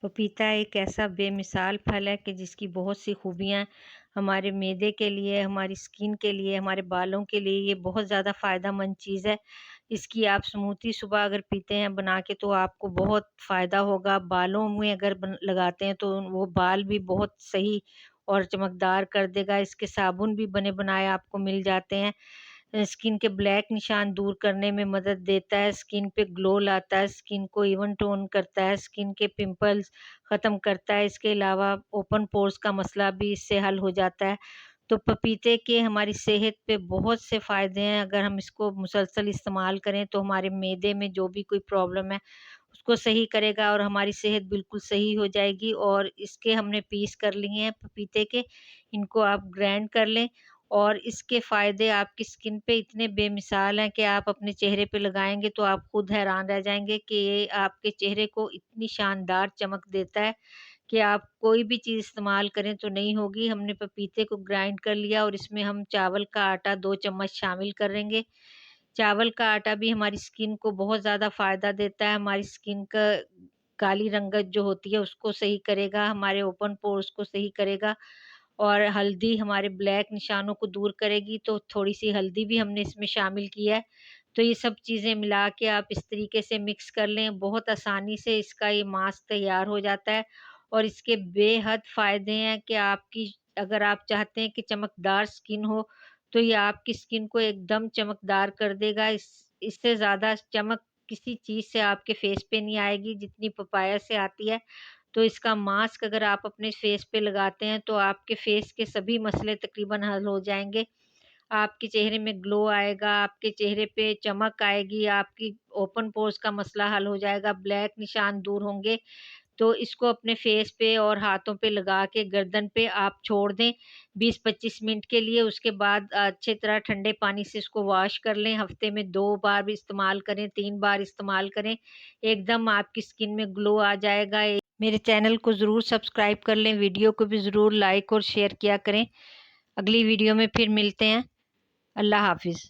पपीता एक ऐसा बेमिसाल फल है कि जिसकी बहुत सी खूबियाँ हमारे मैदे के लिए, हमारी स्किन के लिए, हमारे बालों के लिए ये बहुत ज़्यादा फ़ायदेमंद चीज़ है। इसकी आप स्मूदी सुबह अगर पीते हैं बना के तो आपको बहुत फ़ायदा होगा। बालों में अगर लगाते हैं तो वो बाल भी बहुत सही और चमकदार कर देगा। इसके साबुन भी बने बनाए आपको मिल जाते हैं। स्किन के ब्लैक निशान दूर करने में मदद देता है, स्किन पे ग्लो लाता है, स्किन को इवन टोन करता है, स्किन के पिंपल्स ख़त्म करता है। इसके अलावा ओपन पोर्स का मसला भी इससे हल हो जाता है। तो पपीते के हमारी सेहत पे बहुत से फ़ायदे हैं। अगर हम इसको मुसलसल इस्तेमाल करें तो हमारे मैदे में जो भी कोई प्रॉब्लम है उसको सही करेगा और हमारी सेहत बिल्कुल सही हो जाएगी। और इसके हमने पीस कर लिए हैं पपीते के, इनको आप ग्राइंड कर लें और इसके फ़ायदे आपकी स्किन पे इतने बेमिसाल हैं कि आप अपने चेहरे पे लगाएँगे तो आप खुद हैरान रह जाएँगे कि ये आपके चेहरे को इतनी शानदार चमक देता है कि आप कोई भी चीज़ इस्तेमाल करें तो नहीं होगी। हमने पपीते को ग्राइंड कर लिया और इसमें हम चावल का आटा 2 चम्मच शामिल करेंगे। चावल का आटा भी हमारी स्किन को बहुत ज़्यादा फ़ायदा देता है, हमारी स्किन का काली रंगत जो होती है उसको सही करेगा, हमारे ओपन पोर्स को सही करेगा और हल्दी हमारे ब्लैक निशानों को दूर करेगी, तो थोड़ी-सी हल्दी भी हमने इसमें शामिल की है। तो ये सब चीज़ें मिला के आप इस तरीके से मिक्स कर लें, बहुत आसानी से इसका ये मास्क तैयार हो जाता है और इसके बेहद फ़ायदे हैं कि आपकी अगर आप चाहते हैं कि चमकदार स्किन हो, तो ये आपकी स्किन को एकदम चमकदार कर देगा। इससे ज़्यादा चमक किसी चीज़ से आपके फेस पे नहीं आएगी जितनी पपाया से आती है। तो इसका मास्क अगर आप अपने फेस पे लगाते हैं तो आपके फेस के सभी मसले तकरीबन हल हो जाएँगे। आपके चेहरे में ग्लो आएगा, आपके चेहरे पे चमक आएगी, आपकी ओपन पोर्स का मसला हल हो जाएगा, ब्लैक निशान दूर होंगे। तो इसको अपने फेस पे और हाथों पे लगा के गर्दन पे आप छोड़ दें 20-25 मिनट के लिए। उसके बाद अच्छी तरह ठंडे पानी से इसको वॉश कर लें। हफ्ते में 2 बार भी इस्तेमाल करें, 3 बार इस्तेमाल करें। एकदम आपकी स्किन में ग्लो आ जाएगा। मेरे चैनल को ज़रूर सब्सक्राइब कर लें, वीडियो को भी ज़रूर लाइक और शेयर किया करें। अगली वीडियो में फिर मिलते हैं। अल्लाह हाफ़िज़।